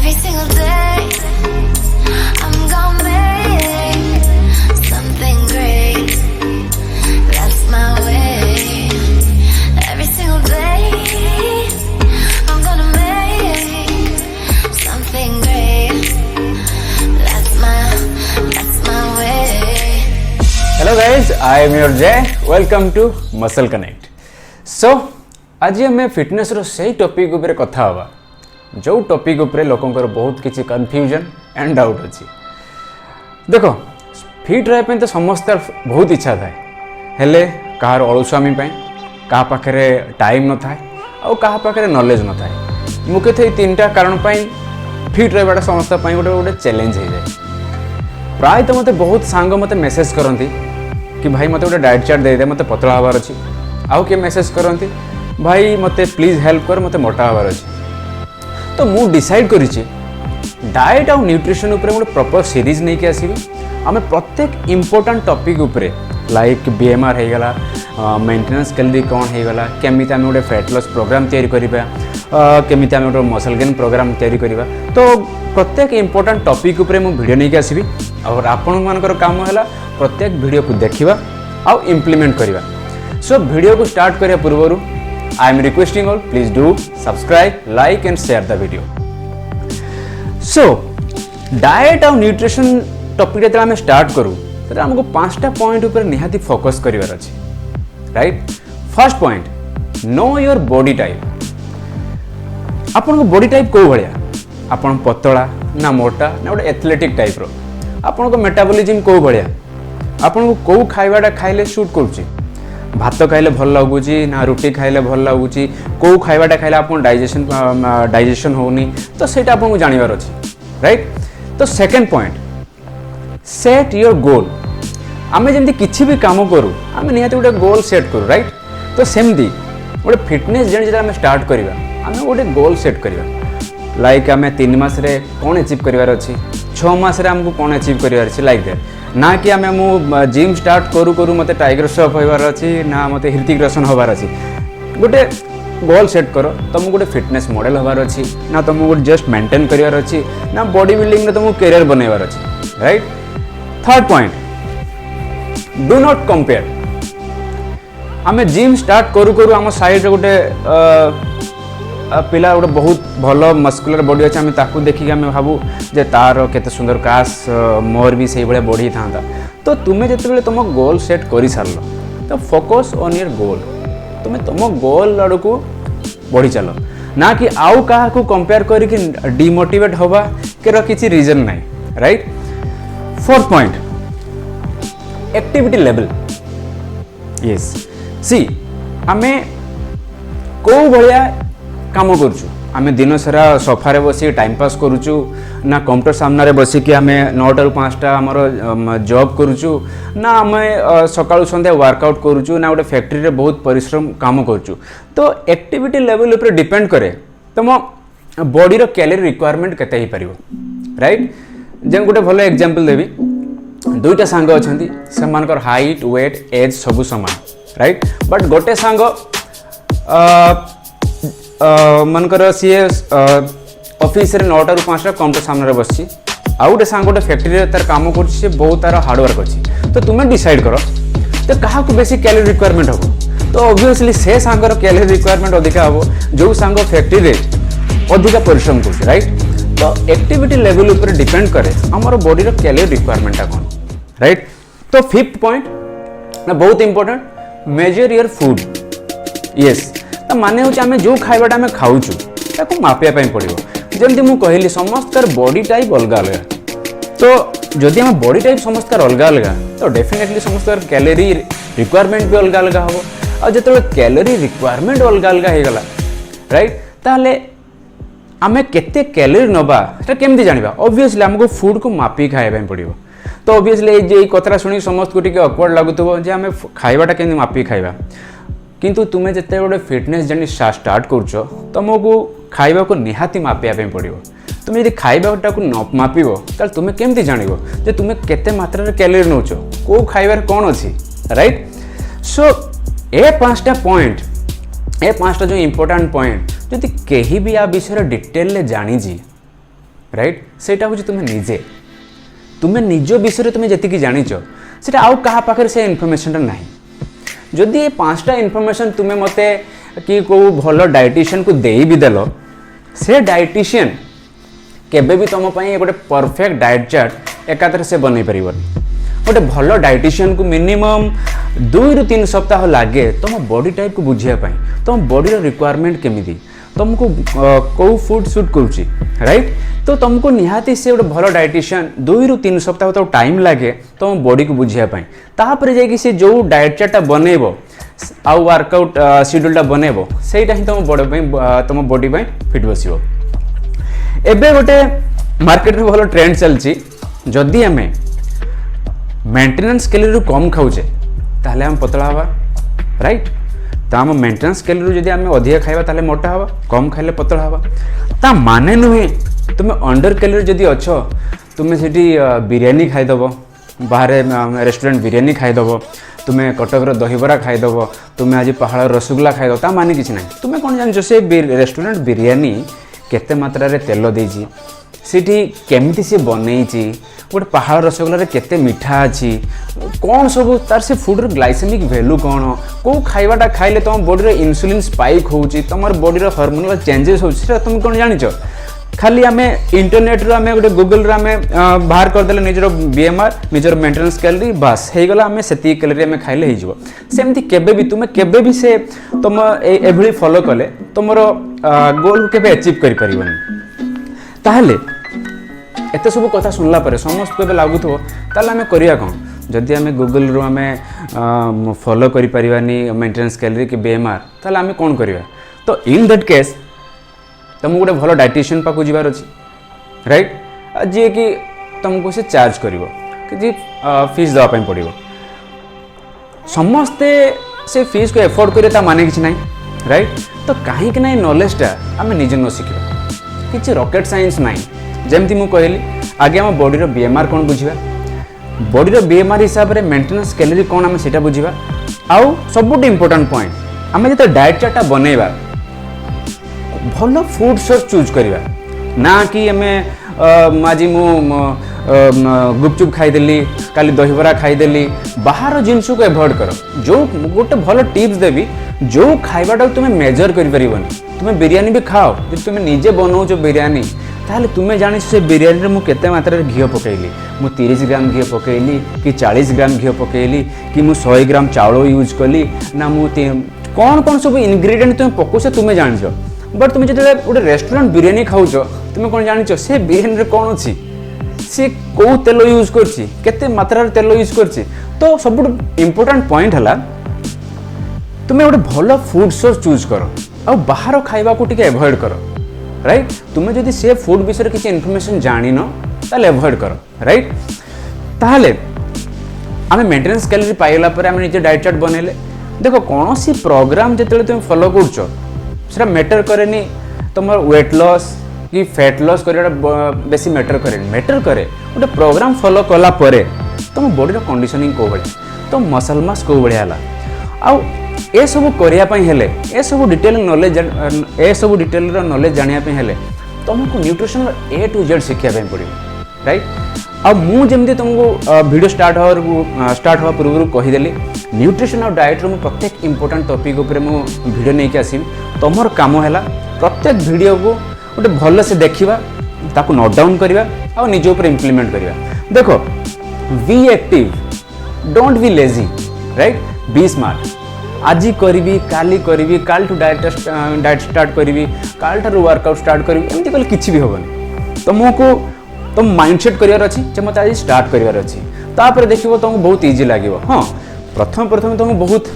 Every single day, I'm gonna make something great. That's my way. Every single day, I'm gonna make something great. That's my way. Hello guys, I am your Jay. Welcome to Muscle Connect. So, आज आम fitness रो सही topic उपरे कथा हवा जो topic उपरे लोकंकर बहुत किसी कंफ्यूजन एंड डाउट अच्छी। देखो फिट रहा तो समस्त बहुत इच्छा थाए हेले कहार अलुस्वामी क्या पाखे टाइम न थाए आउ क्या पाखे नॉलेज न थाए मुख्यतः ये तीन कारण फिट रहा समस्त गोटे गोटे चैलेंज हो जाए। प्राय तो मत बहुत सांग मत मेसेज करती कि भाई मत गोटे डाइट चार्ट दे दे मत पतला हबार अच्छी आउ किए मेसेज करती भाई मते प्लीज हेल्प कर मते मोटा हबार अच्छे। तो मु डिसाइड करिछि डाइट आउ न्यूट्रिशन उपरे गोटे प्रॉपर सीरीज नहीं के आसीबी आमे प्रत्येक इंपोर्टेंट टॉपिक उपरे लाइक बीएमआर हो गला मेंटेनेंस कैलोरी कौन हो गला केमिति आमे गोटे फैट लॉस प्रोग्राम तैयारी करिबा केमिति आमे गोटे मसल गेन प्रोग्राम तैयारी करिबा। तो प्रत्येक इंपोर्टेंट टॉपिक उपरे मु वीडियो नहीं के आसीबी और आपण मानकर काम हैला प्रत्येक वीडियो को देखिबा आउ इंप्लीमेंट करिबा। सो वीडियो को स्टार्ट करिया पूर्वरु I am requesting all please do subscribe, like and share the video. So diet और nutrition topic जब हम start करूँ तो हमको 5टा पॉइंट ऊपर निहाती फोकस करिवार अछि right. First point know your body type. आपन को बॉडी टाइप को भलिया आपन पतला ना मोटा ना गोटे एथलेटिक टाइप रो आपन को मेटाबॉलिज्म को भलिया आपन को को खाइबाटा खाइले सूट करूची भात खाइले भल लगुच ना रुटी खाइले भल लगुच कौ खाइबाटा खाइले आप डाइजेशन होनी तो सेटा आपको जानवर अच्छी राइट। तो second point set your goal. आम जमी किसी भी काम करूँ आम निहाती गोटे गोल सेट करूँ राइट। तो सेमती गोटे फिटनेस जर्नी जो स्टार्ट करवा आम गोटे गोल सेट करवा लाइक आम 3 मास कौन अचीव करार अच्छी 6 मास आमको कौन अचीव करार अच्छी लाइक दैट ना कि आम मु जिम स्टार्ट करू करू मत टाइगर श्रॉफ होबार अच्छी ना मत ऋतिक रोशन होबार अच्छी। गोटे गोल सेट कर तुमको गोटे फिटनेस मॉडल होबार अच्छी ना तुमको गोटे जस्ट मेंटेन करार अच्छी ना बॉडी बिल्डिंग में तुमको कैरियर बनवार अच्छी right. Third point do not compare. आम जिम स्टार्ट करू करू आम साइड गोटे पिला गोटे बहुत भल मस्कुलर बॉडी अच्छे आम ताकू देखिक आम भावु जे तार केते सुंदर काश मोर भी से भाया बॉडी था। तो तुम्हें जिते तुम गोल सेट कर सार तो फोकस ऑन योर गोल तुम्हें तुम गोल आड़ को बढ़ी चल ना कि आउ क्या कंपेयर करके डिमोटिवेट हवा के किसी रीजन ना right. Fourth point activity level. Yes सी आमे को भाया काम करुचु आम दिन सारा सोफारे बसी टाइम पास करुचु ना कंप्यूटर सामने बसिकी आम 9टा ରୁ 5टा आमर जॉब करुचु ना आम सकाळु संध्या वर्कआउट करुचु ना गोटे फैक्ट्री रे बहुत परिश्रम काम करुचु। तो एक्टिविटी लेवल ऊपर डिपेंड करे तुम बॉडी रो कैलोरी रिक्वायरमेंट केते ही परिबो राइट। जे गोटे भलो एग्जांपल देबी 2टा सांग अछंती सेमानकर हाइट वेट एज सब समान राइट बट गोटे सांग मनकर सी ऑफिस रे 9टा ରୁ 5टा कंप्यूटर सामने बसची आउ गोटे सांग गोटे फैक्ट्री रे तार काम कर बहुत तार हार्डवर्क अच्छी। तो तुम्हें डिसाइड कर तो क्या बेसी कैलोरी रिक्वायरमेंट हम तो ऑब्वियसली से सांगर कैलोरी रिक्वायरमेंट अधिका हम जो सांग फैक्ट्री रे अधिका परिश्रम कर राइट। तो एक्टिविटी लेवल ऊपर डिपेंड करे आमर बॉडी रो कैलोरी रिक्वायरमेंट कौन राइट। तो फिफ्थ पॉइंट ना बहुत important major your food. Yes माने हूँ आम जो खाइबाटा आम खाऊचु ताको मापिया पड़ो जमती मुझे कहली समस्त बॉडी टाइप अलग अलग। तो जदि आम बॉडी टाइप समस्त अलग अलग तो डेफिनेटली समस्त कैलोरी रिक्वायरमेंट भी अलग अलग हम और जो कैलोरी रिक्वायरमेंट अलग अलग होगला राइट ताहले आम केते कैलोरी नबा केमती जानिबा ऑब्वियसली हमको फूड को मापी खाइबा पड़ो। तो ऑब्वियसली ये कथा शुणी समस्त को ऑकवर्ड लगुथबो जे आम खाइबाटा केमती मापी खाइबा किंतु तुम्हें जिते गोटे फिटनेस जर्नी स्टार्ट कर तुमको खाइबा को निहाती मापिया पड़ो। तुम्हें यदि खाइबाटा को न मापिबो ताल तुम्हें केमती जानिबो जे तुम्हें केते मात्रा रे कैलोरी नौच को खाइबार कौन अच्छी right. So A 5टा point A 5टा जो इंपोर्टेंट पॉइंट जदि कहीं भी आ विषय डिटेल जानी राइट सेटा हूँ तुम्हें निज विषय तुम्हें जी जाच से आउ क्या पाखे से इनफर्मेशन ना जदि ये 5टा इनफर्मेशन तुम्हें मते कि को भल डाइटिशियन को दे भी देल से डाइटिशियन केबे भी तुम गोटे परफेक्ट डाइट चार्ट एकाथरे से बनई पार गोटे भल डाइटिशियन को मिनिमम 2 ରୁ 3 सप्ताह लगे तुम बॉडी टाइप को बुझापी तुम बॉडी रिक्वायरमेंट केमिति तुमको कौ फूड सुट करुच्ची राइट तो तुमको निहाती से गोटे भल डाइटिशियन 2 ରୁ 3 सप्ताह तो टाइम लगे तुम बॉडी को बुझापी तापर जाकि से जो डाइट चार्टा बनइब आउ वर्कआउट शेड्यूलटा बनइब सेटा ही तुम बॉडी फिट बस एबे गोटे मार्केट में भल ट्रेंड चलती जदि आम मेंटेनेंस कैलोरी कम खाऊे ताहले हम पतला हवा राइट तो आम मेंटेनेंस कैलोरी जदि आम अधिक खाइबा ताहले मोटा हवा कम खाइले पतला हवा ता माने नुहे तुम्हें अंडर कैलोरी जदि अच्छ तुम्हें सेठी बिरियानी खाइदब बाहर रेस्टोरेंट बिरियानी खाइदब तुम्हें कटकर दहीबरा खाइदब तुम्हें आज पहाड़ रसगुल्ला खाइदब ता माने किसी ना तुम्हें कौन जान से रेस्टोरेंट बिरियानी केते मात्रा रे तेल देइछि सेठी केमिति से बनैछि गोटे पहाड़ रसगुल्ला केते मीठा अच्छी कौन सब तार से फूड ग्लाइसेमिक वैल्यू कौन कौ खाइबाटा खाइले तुम बॉडी रे इंसुलिन स्पाइक होउछि तुम बॉडी रे हार्मोनल चेंजेस होउछि तुम कौन जानिछ खाली आम इंटरनेट रो आम गोटे गूगल रे आम बाहर करदेले निजर बीएमआर निजर मेंटेनेंस कैलोरी बस हो गला आम से कैलोरी आम खाइले हो सेमती केबे भी तुम्हें केबे भी से तुम एभली फॉलो कले तुम गोल केबे अचीव कर परिबनी ताहले एत सब कथा सुनला परे समस्त को लगुथो ताले आम करिया कौन जदि आम गूगल रो आम फॉलो करि परिबानी मेंटेनेंस कैलोरी कि बीएमआर ताले आम कौन करिया तो इन दैट केस तुमको गोटे भल डाइटिशियन पाक जीवार अच्छी राइट जी कि तुमको से चार्ज कर फीस देवाई पड़ो समस्ते से फीस को एफोर्ड करें माने कि ना राइट तो कहीं ना नॉलेजटा आम निजे न शिखा कि रॉकेट साइंस ना जमती मुझे कहली आगे आम बॉडी बीएमआर कौन बुझा बॉडी बीएमआर हिसाब से मेंटेनेंस कैलोरी कौन आम से बुझा आउ सबुठ इंपोर्टाट पॉइंट आम जो डाइट चार्टा बनइबा भल फूड सोर्स चूज करवा ना कि आम आज मु गुपचुप खाईदेली काली दहीबरा खाईदेली बाहर जिनस को एवॉइड कर जो गोटे भल टिप्स देवी जो खाइबाटा तुम्हें मेजर कर तुम्हें बिरियानी भी खाओ जब तुम्हें निजे बनाओ बिरियानी ताहले तुम्हें जानी से बिरियानी में केते मात्रा घी पकईली मु 30 ग्राम घी पकईली कि 40 ग्राम घी पकईली कि मु 100 ग्राम चाउल यूज कली ना मु कौन कौन सब इनग्रेडिएंट तुम्हें पकाउछ तुम्हें जानिछ बट तुम्हें जो गोटे रेस्टोरेंट बिरियानी खाऊच तुम्हें कौन जानिछ से बिरियानी कौन अच्छी सी कौ तेल यूज करछि केते मात्रा तेल यूज करछि तो सब इंपोर्टेंट पॉइंट है तुम्हें गोटे भल फूड सोर्स चूज कर आ बाहर खाइबा को टिके एवॉइड कर राइट तुम्हें जदि से फूड विषय किसी इनफॉरमेशन जानिन ताले एवॉइड कर राइट ताहले आम मेंटेनेंस कैलोरी पाइला पर आम निजे डाइट चार्ट बनैले देखो कौन सी प्रोग्राम जिते तुम फॉलो कर मैटर करे तुम वेट लॉस कि फैट लॉस कर बेसी मैटर करे गोटे प्रोग्राम फॉलो कला परे तुम बॉडी कंडीशनिंग को भाया तो मसल मास को भाया आउ ए सब करने ए सब डिटेल नॉलेज नॉलेज जानापी हेले तुमको न्यूट्रिशन ए टू जेड शिखापी पड़ो राइट आ मुझे तुमको वीडियो स्टार्ट हवा पूर्व कहीदेली न्यूट्रिशन और डाइट रो प्रत्येक इंपोर्टेंट टॉपिक उपर मु वीडियो नहीं आसवि तुमर काम है प्रत्येक वीडियो को गोटे भल से देखा ताकू नोट डाउन करवा और निज उपर इम्प्लीमेंट करवा देखो be active don't be lazy right be smart आज करी काल टू डाइट स्टार्ट करी काल ठार वर्कआउट स्टार्ट करी एमती कले किसी भी हेनी तुमको तुम माइंडसेट करार अच्छी मत आज स्टार्ट करार अच्छी तापर देखो तुमको बहुत इजी लगे हाँ प्रथम तुमको बहुत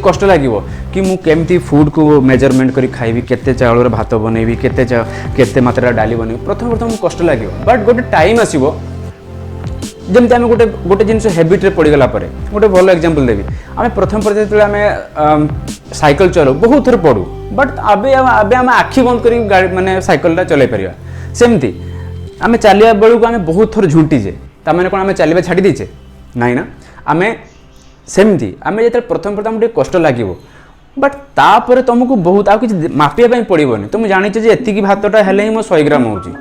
कष्ट लगे कि मु केमती फूड को मेजरमेंट करी खाइबी केते चाउल भात बनैबी केते मात्रा डाली बनैबी प्रथम तुमको कष्ट लगे बट गोटे टाइम आसीबो जमी आम गोटे जिन हैबिट रे पड़गला गोटे भल एग्जांपल देवी आम प्रथम जो आम साइकिल चलो बहुत थर पड़ू बट आम आखि बंद कर माने साइकिलटा चलाई पार सेमती आम चलवा बेलू आम बहुत थर झुंटीजे ताने कौन आम चलवा छाड़ी देचे ना आम सेमती आम जो प्रथम गोटे कष्ट लगे बट तापर तुमको बहुत आ किसी मापिया पड़ोनी तुम जानिच जे एतिकी भातटा हेले ही मो 100 ग्राम होची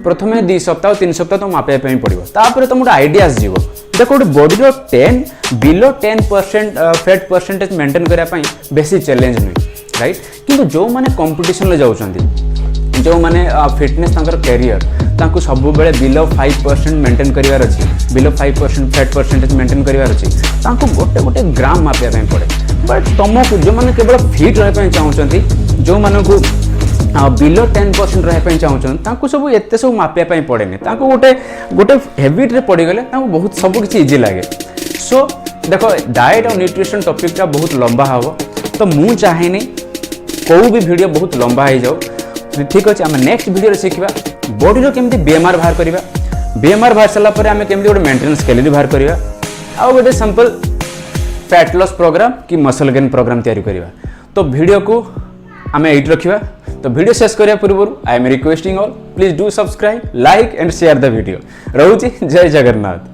प्रथमे 2 सप्ताह 3 सप्ताह तुम मापिया पड़ो तापर तुम गोटे आइडिया आसो देख गोटे body 10 below 10% fat percentage maintain करने बेसी चैलेंज नुहे राइट किंतु जो माने कंपटीशन ले जाउछंती जो माने फिटनेस तांकर कैरियर तांको सब बेले बिलो 5% मेंटेन करिवार अछि बिलो 5% फैट परसेंटेज मेंटेन करिवार अछि तांको गोटे गोटे ग्राम मापिया पड़े बट तुमको जो माने केवल फिट रहे चाहते जो मानू बिलो 10% रही चाहते सब एत सब मापिया पड़ेनि गोटे गोटे हेबिट रे पड़गले बहुत सब किसी इजी लगे सो देख डाएट और न्यूट्रिशन टॉपिकटा बहुत लंबा हम तो मु चाहेनी कौ भी वीडियो बहुत लंबा हो जाओ ठीक अच्छे आम नेक्स्ट वीडियो शिखा बॉडी केमती बीएमआर बाहर करवा बीएमआर बाहर सारापर आम केमती गोटे मेंटेनेंस कैलोरी बाहर करवा आउ गोटे सिंपल फैट लॉस प्रोग्राम कि मसल गेन प्रोग्राम तैयारी करवा तो वीडियो को आम ये रखा तो वीडियो शेष करने पूर्व I am requesting all please do subscribe like and share the video रोची जय जगन्नाथ।